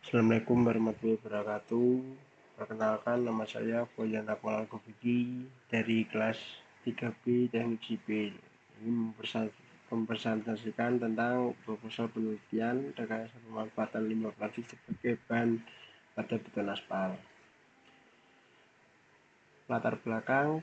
Assalamualaikum warahmatullahi wabarakatuh. Perkenalkan, nama saya Boyan Akmal Gobiki dari kelas 3B Teknik Sipil. Ini mempresentasikan tentang proposal penelitian terkait pemanfaatan limbah plastik sebagai bahan pada beton aspal. Latar belakang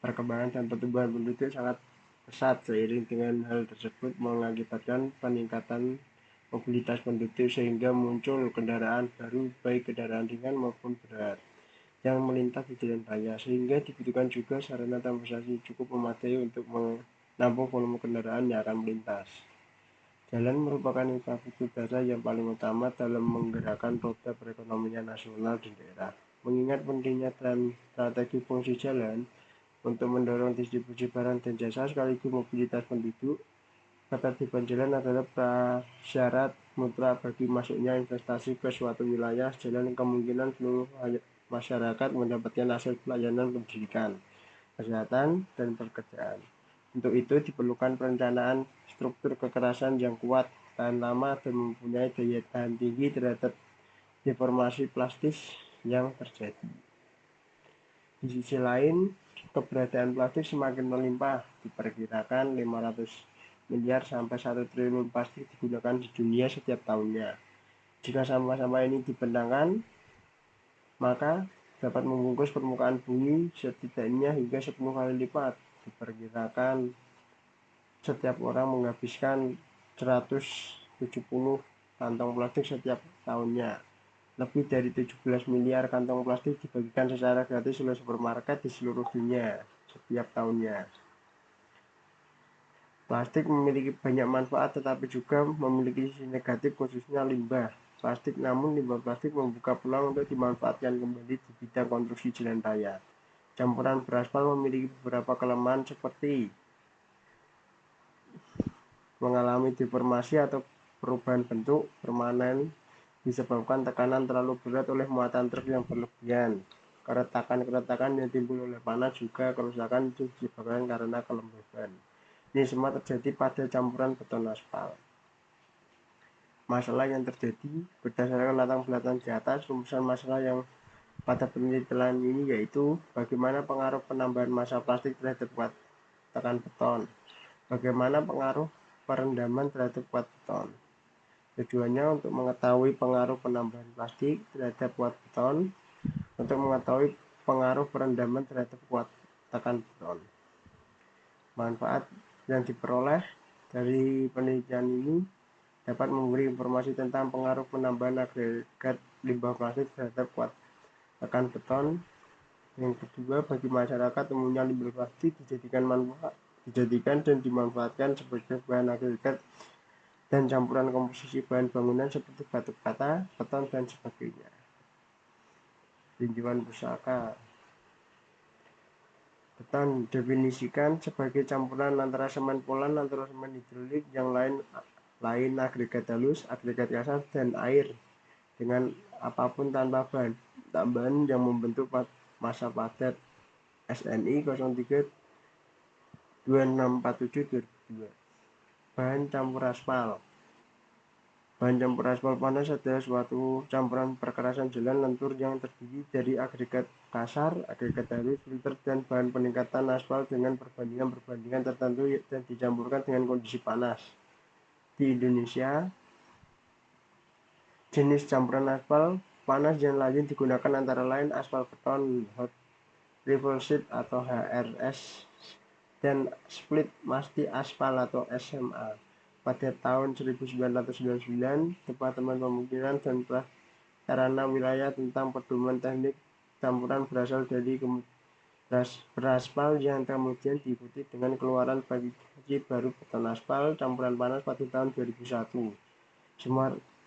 perkembangan dan pertumbuhan penduduk sangat pesat. Seiring dengan hal tersebut mengakibatkan peningkatan mobilitas penduduk sehingga muncul kendaraan baru baik kendaraan ringan maupun berat yang melintas di jalan raya, sehingga dibutuhkan juga sarana transportasi cukup memadai untuk menampung volume kendaraan yang akan melintas. Jalan merupakan infrastruktur dasar yang paling utama dalam menggerakkan roda perekonomian nasional di daerah. Mengingat pentingnya dan strategi fungsi jalan untuk mendorong distribusi barang dan jasa sekaligus mobilitas penduduk, ketertiban jalan adalah prasyarat mutlak bagi masuknya investasi ke suatu wilayah. Jalan kemungkinan seluruh masyarakat mendapatkan akses pelayanan pendidikan, kesehatan, dan pekerjaan. Untuk itu diperlukan perencanaan struktur kekerasan yang kuat, tahan lama, dan mempunyai daya tahan tinggi terhadap deformasi plastis yang terjadi. Di sisi lain, keberadaan plastik semakin melimpah. Diperkirakan 500 miliar sampai 1 triliun plastik digunakan di dunia setiap tahunnya. Jika sampah-sampah ini dibentangkan, maka dapat membungkus permukaan bumi setidaknya hingga 10 kali lipat. Diperkirakan setiap orang menghabiskan 170 kantong plastik setiap tahunnya. Lebih dari 17 miliar kantong plastik dibagikan secara gratis oleh supermarket di seluruh dunia setiap tahunnya. Plastik memiliki banyak manfaat tetapi juga memiliki sisi negatif, khususnya limbah plastik. Namun limbah plastik membuka peluang untuk dimanfaatkan kembali di bidang konstruksi jalan raya. Campuran beraspal memiliki beberapa kelemahan seperti mengalami deformasi atau perubahan bentuk permanen, disebabkan tekanan terlalu berat oleh muatan truk yang berlebihan. Keretakan-keretakan yang timbul oleh panas, juga kerusakan disebabkan karena kelembaban. Ini semua terjadi pada campuran beton aspal. Masalah yang terjadi berdasarkan latar belakang di atas, rumusan masalah yang pada penelitian ini yaitu bagaimana pengaruh penambahan massa plastik terhadap kuat tekan beton, bagaimana pengaruh perendaman terhadap kuat beton. Tujuannya untuk mengetahui pengaruh penambahan plastik terhadap kuat beton, untuk mengetahui pengaruh perendaman terhadap kuat tekan beton. Manfaat yang diperoleh dari penelitian ini dapat memberi informasi tentang pengaruh penambahan agregat limbah plastik terhadap kuat tekan beton. Yang kedua, bagi masyarakat umumnya limbah plastik dijadikan dan dimanfaatkan sebagai bahan agregat dan campuran komposisi bahan bangunan seperti batu bata, beton, dan sebagainya. Tinjauan pusaka. Beton definisikan sebagai campuran antara semen polan atau semen hidrolik yang lain agregat halus, agregat kasar, dan air dengan apapun tanpa bahan tambahan yang membentuk massa padat SNI 03 2647 2002. Bahan campur aspal. Bahan campur aspal panas adalah suatu campuran perkerasan jalan lentur yang terdiri dari agregat kasar, agregat halus, filter, dan bahan peningkatan aspal dengan perbandingan tertentu dan dicampurkan dengan kondisi panas. Di Indonesia, jenis campuran aspal panas yang lazim digunakan antara lain aspal beton, hot repulsite atau HRS, dan split masti aspal atau SMA. Pada tahun 1999, Departemen Pemikiran dan Prasarana Wilayah tentang Pedoman Teknik Campuran berasal dari beraspal yang kemudian diikuti dengan keluaran bagi baru beton aspal campuran panas pada tahun 2001.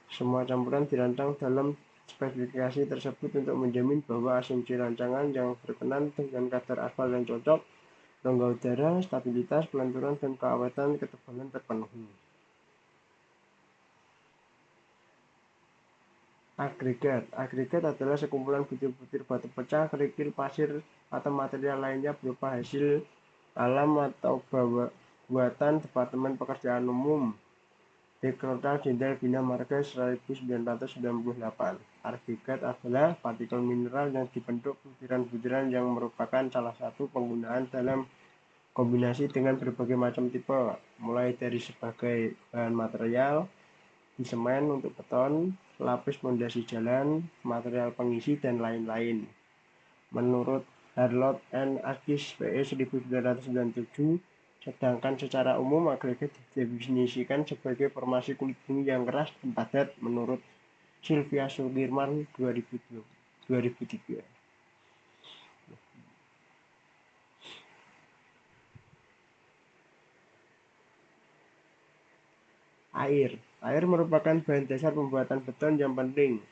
Semua campuran dirancang dalam spesifikasi tersebut untuk menjamin bahwa asumsi rancangan yang berkenan dengan kadar aspal yang cocok, rongga udara, stabilitas, pelenturan, dan keaweten ketebalan terpenuhi. Agregat adalah sekumpulan butir-butir batu pecah, kerikil, pasir, atau material lainnya berupa hasil alam atau buatan Departemen Pekerjaan Umum Dekrotal Jenderal Bina Marga 1998. Artikat adalah partikel mineral yang dibentuk butiran-butiran yang merupakan salah satu penggunaan dalam kombinasi dengan berbagai macam tipe, mulai dari sebagai bahan material di semen untuk beton, lapis pondasi jalan, material pengisi, dan lain-lain. Menurut Harlow and Agis PE 1997, sedangkan secara umum agregat didefinisikan sebagai formasi kulit bumi yang keras dan padat menurut Sylvia Sukirman 2003. Air merupakan bahan dasar pembuatan beton yang penting.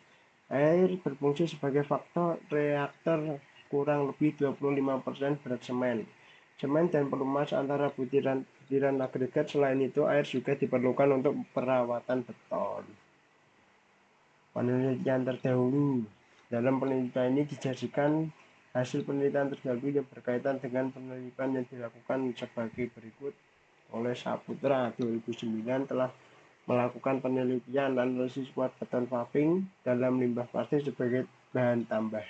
Air berfungsi sebagai faktor reaktor kurang lebih 25% berat semen. Semen dan pelumas antara butiran agregat. Selain itu, air juga diperlukan untuk perawatan beton. Penelitian terdahulu. Dalam penelitian ini disajikan hasil penelitian terdahulu yang berkaitan dengan penelitian yang dilakukan sebagai berikut. Oleh Saputra 2009 telah melakukan penelitian analisis kuat beton paving dalam limbah plastik sebagai bahan tambah.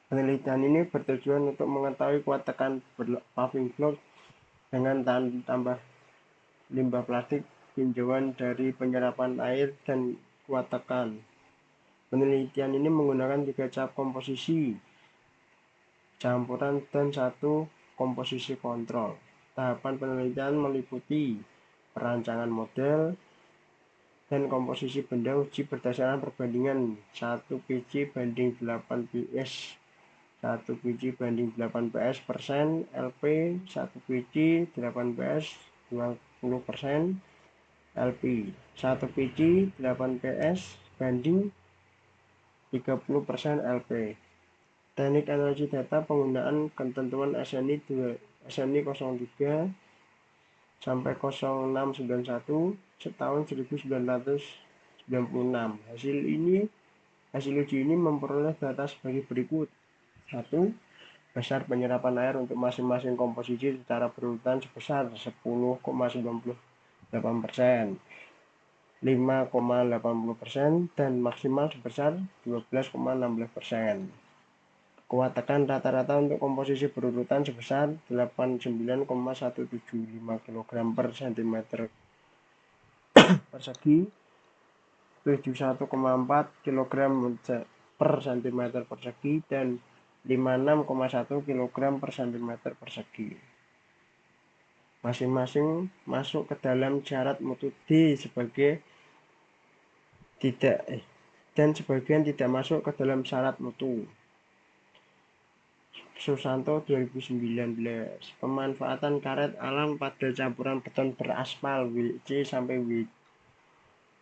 Penelitian ini bertujuan untuk mengetahui kuat tekan paving block dengan tambah limbah plastik, tinjauan dari penyerapan air, dan kuat tekan. Penelitian ini menggunakan 3 tahap komposisi, campuran, dan 1 komposisi kontrol. Tahapan penelitian meliputi perancangan model dan komposisi benda. Uji berdasarkan perbandingan 1 Pc banding 8 Ps 1 Pc banding 8 Ps persen, LP 1 Pc 8 Ps 20%, LP 1 Pc 8 Ps banding 30% LP. Teknik analisis data penggunaan ketentuan SNI 03 sampai 0691 setahun 1996. Hasil uji ini memperoleh data sebagai berikut. 1. Besar penyerapan air untuk masing-masing komposisi secara berurutan sebesar 10,98%, 5,80%, dan maksimal sebesar 12,16%. Kuat tekan rata-rata untuk komposisi berurutan sebesar 89,175 kg per cm persegi, 71,4 kg per cm persegi, dan 56,1 kg per cm persegi. Masing-masing masuk ke dalam syarat mutu D dan sebagian tidak masuk ke dalam syarat mutu. Susanto 2019. Pemanfaatan karet alam pada campuran beton beraspal WC sampai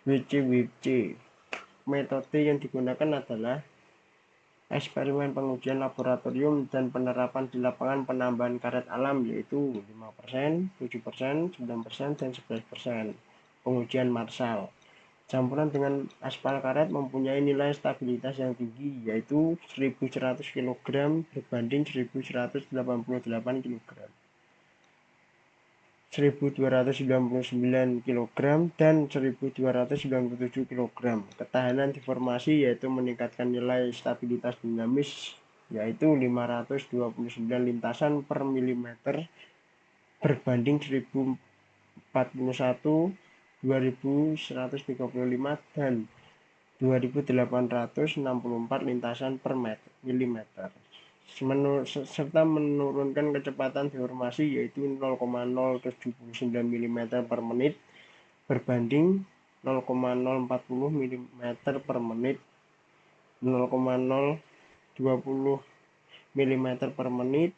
WC. Metode yang digunakan adalah eksperimen pengujian laboratorium dan penerapan di lapangan penambahan karet alam, yaitu 5%, 7%, 9%, dan 11%. Pengujian Marshall. Campuran dengan aspal karet mempunyai nilai stabilitas yang tinggi, yaitu 1100 kg berbanding 1188 kg, 1299 kg, dan 1297 kg. Ketahanan deformasi yaitu meningkatkan nilai stabilitas dinamis, yaitu 529 lintasan per milimeter berbanding 1041, 2135, dan 2864 lintasan per milimeter, serta menurunkan kecepatan deformasi yaitu 0,079 mm per menit berbanding 0,040 mm per menit, 0,020 mm per menit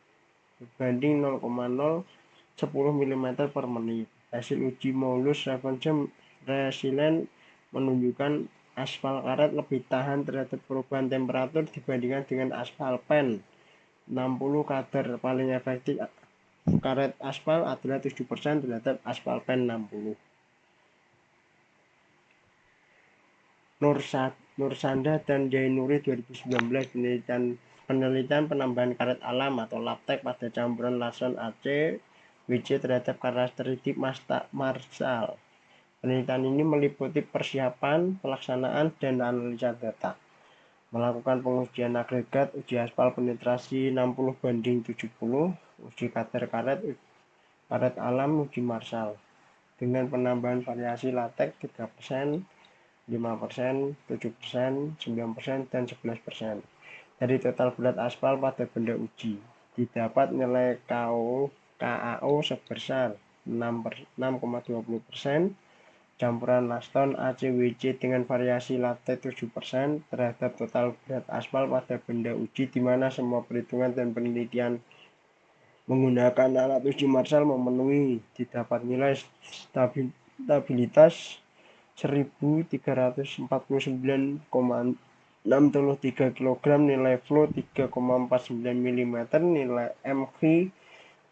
berbanding 0,010 mm per menit. Hasil uji Moulus-Stephenson resilient menunjukkan aspal karet lebih tahan terhadap perubahan temperatur dibandingkan dengan aspal pen 60. Kadar paling efektif karet aspal adalah 7% terhadap aspal pen 60. Nursanda dan Jainuri 2019. Penelitian penambahan karet alam atau laptek pada campuran Larson AC WC terhadap karakteristik Marshall. Penelitian ini meliputi persiapan, pelaksanaan, dan analisa data. Melakukan pengujian agregat, uji aspal penetrasi 60:70, uji kadar karet alam, uji Marshall, dengan penambahan variasi latex 3%, 5%, 7%, 9%, dan 11%. Dari total berat aspal pada benda uji, didapat nilai KAO sebesar 6,20%, campuran laston ACWC dengan variasi latex 7% terhadap total berat aspal pada benda uji, di mana semua perhitungan dan penelitian menggunakan alat uji Marshall memenuhi. Didapat nilai stabilitas 1349,63 kg, nilai flow 3,49 mm, nilai MV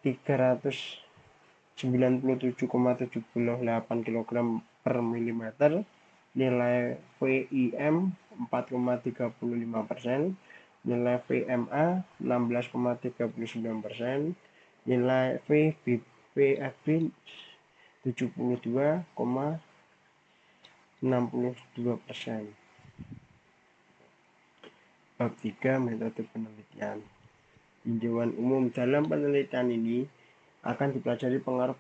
397,78 kg per mm, nilai VIM 4,35%, nilai VMA 16,39%, nilai VFB 72,62%. Bab 3, metode penelitian. Tinjauan umum. Dalam penelitian ini akan dipelajari pengaruh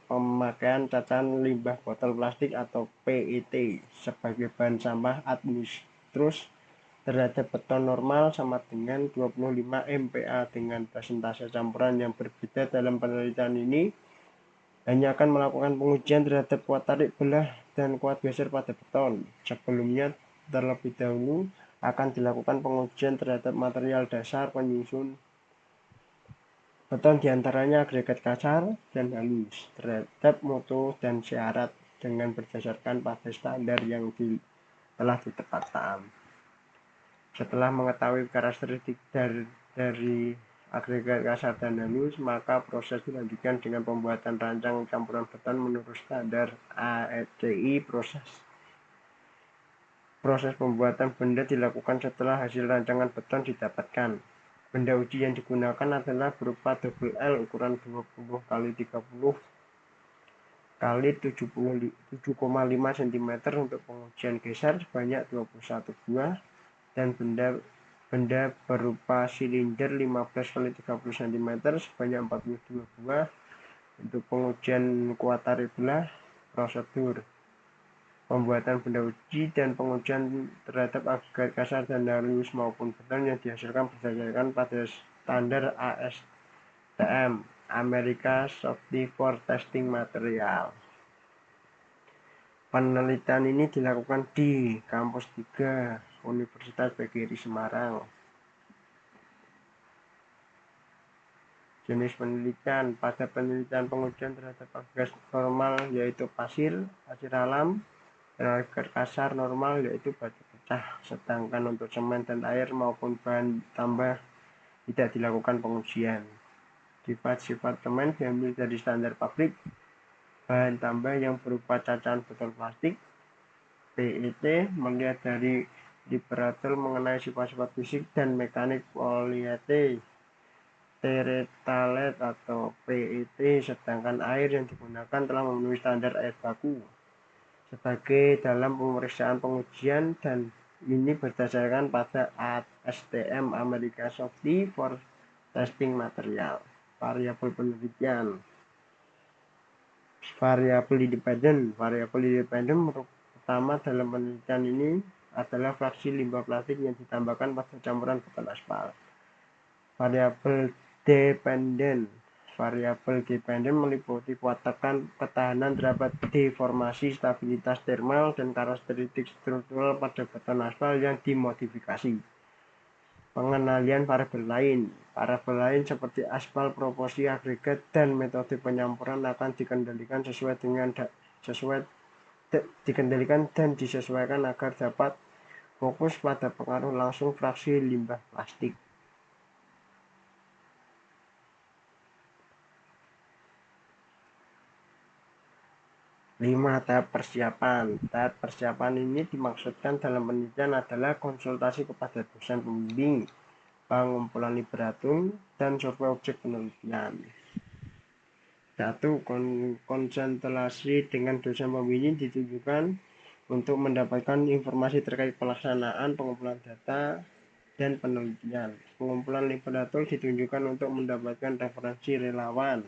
pemakaian cacahan limbah botol plastik atau PET sebagai bahan sampah administrus terhadap beton normal sama dengan 25 MPa. Dengan persentase campuran yang berbeda, dalam penelitian ini hanya akan melakukan pengujian terhadap kuat tarik belah dan kuat geser pada beton. Sebelumnya, terlebih dahulu akan dilakukan pengujian terhadap material dasar penyusun beton, diantaranya agregat kasar dan halus, terhadap mutu dan syarat dengan berdasarkan pada standar yang telah ditetapkan. Setelah mengetahui karakteristik dari agregat kasar dan halus, maka proses dilanjutkan dengan pembuatan rancang campuran beton menurut standar ASCI. Proses pembuatan benda dilakukan setelah hasil rancangan beton didapatkan. Benda uji yang digunakan adalah berupa double L ukuran 20 x 30 x 7,5 cm untuk pengujian geser sebanyak 21 buah, dan benda berupa silinder 15 x 30 cm sebanyak 42 buah untuk pengujian kuat tarik belah. Prosedur pembuatan benda uji dan pengujian terhadap agregat kasar dan halus maupun beton yang dihasilkan berdasarkan pada standar ASTM, American Society for Testing Material. Penelitian ini dilakukan di Kampus 3 Universitas PGRI Semarang. Jenis penelitian. Pada penelitian pengujian terhadap agregat normal yaitu pasir alam, dan agregat kasar normal yaitu batu pecah, sedangkan untuk semen dan air maupun bahan tambah tidak dilakukan pengujian. Sifat-sifat semen diambil dari standar pabrik. Bahan tambah yang berupa cacahan botol plastik PET, melihat dari literatur mengenai sifat-sifat fisik dan mekanik polyethylene terephthalate atau PET, sedangkan air yang digunakan telah memenuhi standar air baku sebagai dalam pemeriksaan pengujian, dan ini berdasarkan pada ASTM, American Society for Testing Material. Variabel penelitian. Variabel independen pertama dalam penelitian ini adalah fraksi limbah plastik yang ditambahkan pada campuran beton aspal. Variabel dependen meliputi kuat tekan, ketahanan terhadap deformasi, stabilitas termal, dan karakteristik struktural pada beton aspal yang dimodifikasi. Pengenalian variabel lain seperti aspal, proporsi agregat, dan metode penyampuran akan dikendalikan dan disesuaikan agar dapat fokus pada pengaruh langsung fraksi limbah plastik. 5. Tahap persiapan. Tahap persiapan ini dimaksudkan dalam penelitian adalah konsultasi kepada dosen pembimbing, pengumpulan literatur, dan survei objek penelitian. 1. Konsentrasi dengan dosen pembimbing ditujukan untuk mendapatkan informasi terkait pelaksanaan pengumpulan data dan penelitian. Pengumpulan literatur ditunjukkan untuk mendapatkan referensi relawan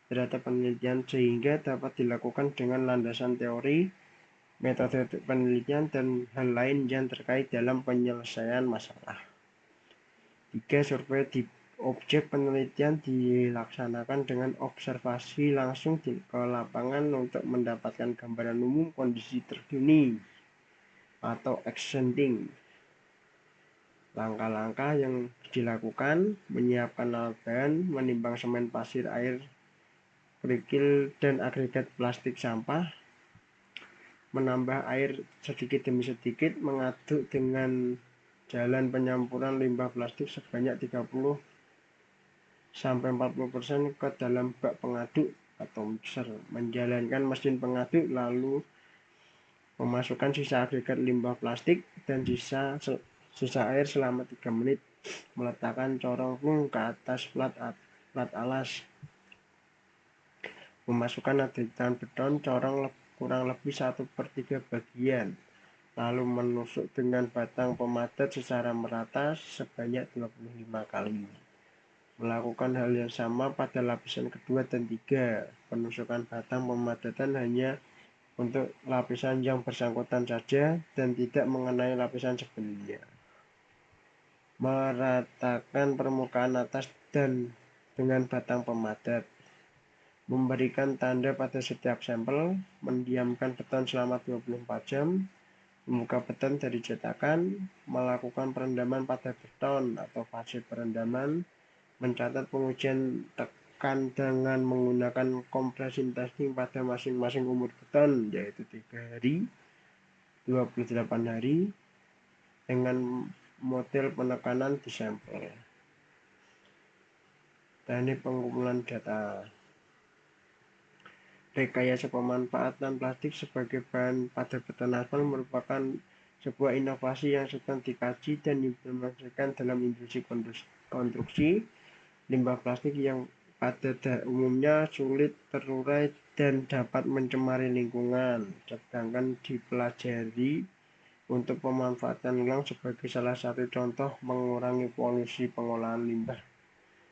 terhadap penelitian sehingga dapat dilakukan dengan landasan teori, metode penelitian, dan hal lain yang terkait dalam penyelesaian masalah. 3. Survei di objek penelitian dilaksanakan dengan observasi langsung ke lapangan untuk mendapatkan gambaran umum kondisi terkini atau extending. Langkah-langkah yang dilakukan: menyiapkan alat bahan, menimbang semen, pasir, air, kerikil, dan agregat plastik sampah, menambah air sedikit demi sedikit, mengaduk dengan jalan penyampuran limbah plastik sebanyak 30-40% ke dalam bak pengaduk atau mixer, menjalankan mesin pengaduk, lalu memasukkan sisa agregat limbah plastik dan sisa air selama 3 menit, meletakkan corong ke atas plat alas, memasukkan adegan beton corong kurang lebih 1/3 bagian, lalu menusuk dengan batang pemadat secara merata sebanyak 25 kali. Melakukan hal yang sama pada lapisan kedua dan 3. Penusukan batang pemadatan hanya untuk lapisan yang bersangkutan saja dan tidak mengenai lapisan sebelumnya. Meratakan permukaan atas dan dengan batang pemadat. Memberikan tanda pada setiap sampel. Mendiamkan beton selama 24 jam. Membuka beton dari cetakan. Melakukan perendaman pada beton atau fase perendaman. Mencatat pengujian tekan dengan menggunakan kompresi testing pada masing-masing umur beton, yaitu 3 hari, 28 hari, dengan model penekanan di sampel. Teknik pengumpulan data. Rekayasa pemanfaatan plastik sebagai bahan pada beton aspal merupakan sebuah inovasi yang sedang dikaji dan diimplementasikan dalam industri konstruksi. Limbah plastik yang pada umumnya sulit terurai dan dapat mencemari lingkungan, sedangkan dipelajari untuk pemanfaatan ulang sebagai salah satu contoh mengurangi polusi pengolahan limbah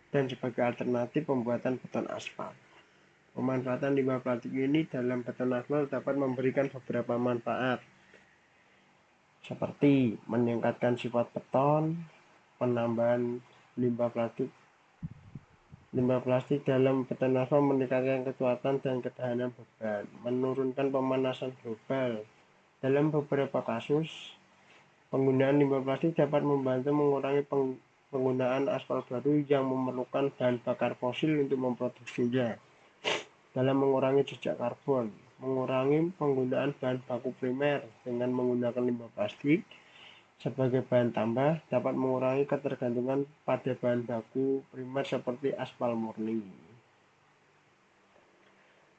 dan sebagai alternatif pembuatan beton aspal. Pemanfaatan limbah plastik ini dalam beton aspal dapat memberikan beberapa manfaat, seperti meningkatkan sifat beton, penambahan limbah plastik dalam beton aspal meningkatkan kekuatan dan ketahanan beban, menurunkan pemanasan global. Dalam beberapa kasus, penggunaan limbah plastik dapat membantu mengurangi penggunaan aspal baru yang memerlukan bahan bakar fosil untuk memproduksinya. Dalam mengurangi jejak karbon, mengurangi penggunaan bahan baku primer dengan menggunakan limbah plastik sebagai bahan tambah dapat mengurangi ketergantungan pada bahan baku primer seperti aspal murni.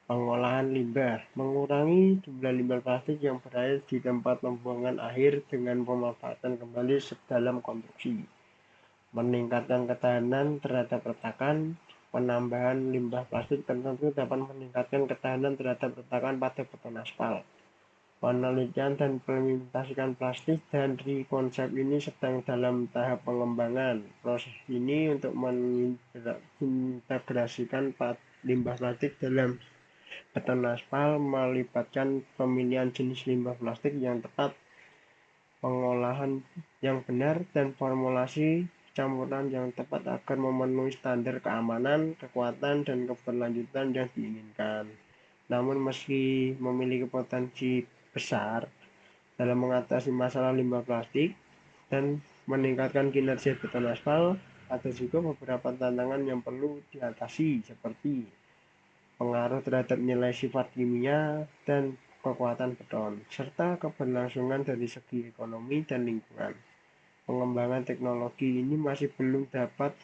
Pengolahan limbah, mengurangi jumlah limbah plastik yang berakhir di tempat pembuangan akhir dengan pemanfaatan kembali dalam konstruksi. Meningkatkan ketahanan terhadap retakan. Penambahan limbah plastik tertentu dapat meningkatkan ketahanan terhadap retakan pada beton aspal. Penelitian dan implementasikan plastik dari konsep ini sedang dalam tahap pengembangan. Proses ini untuk mengintegrasikan limbah plastik dalam beton aspal melibatkan pemilihan jenis limbah plastik yang tepat, pengolahan yang benar, dan formulasi campuran yang tepat agar memenuhi standar keamanan, kekuatan, dan keberlanjutan yang diinginkan. Namun meski memiliki potensi besar dalam mengatasi masalah limbah plastik dan meningkatkan kinerja beton aspal, ada juga beberapa tantangan yang perlu diatasi seperti pengaruh terhadap nilai sifat kimia dan kekuatan beton, serta keberlangsungan dari segi ekonomi dan lingkungan. Pengembangan teknologi ini masih belum dapat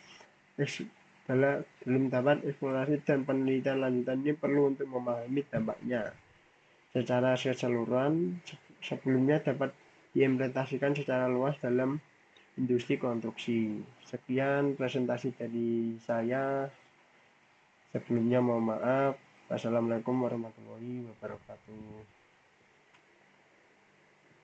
eksplorasi dan penelitian lanjutannya perlu untuk memahami dampaknya secara keseluruhan sebelumnya dapat diimplementasikan secara luas dalam industri konstruksi. Sekian presentasi dari saya. Sebelumnya mohon maaf. Wassalamualaikum warahmatullahi wabarakatuh.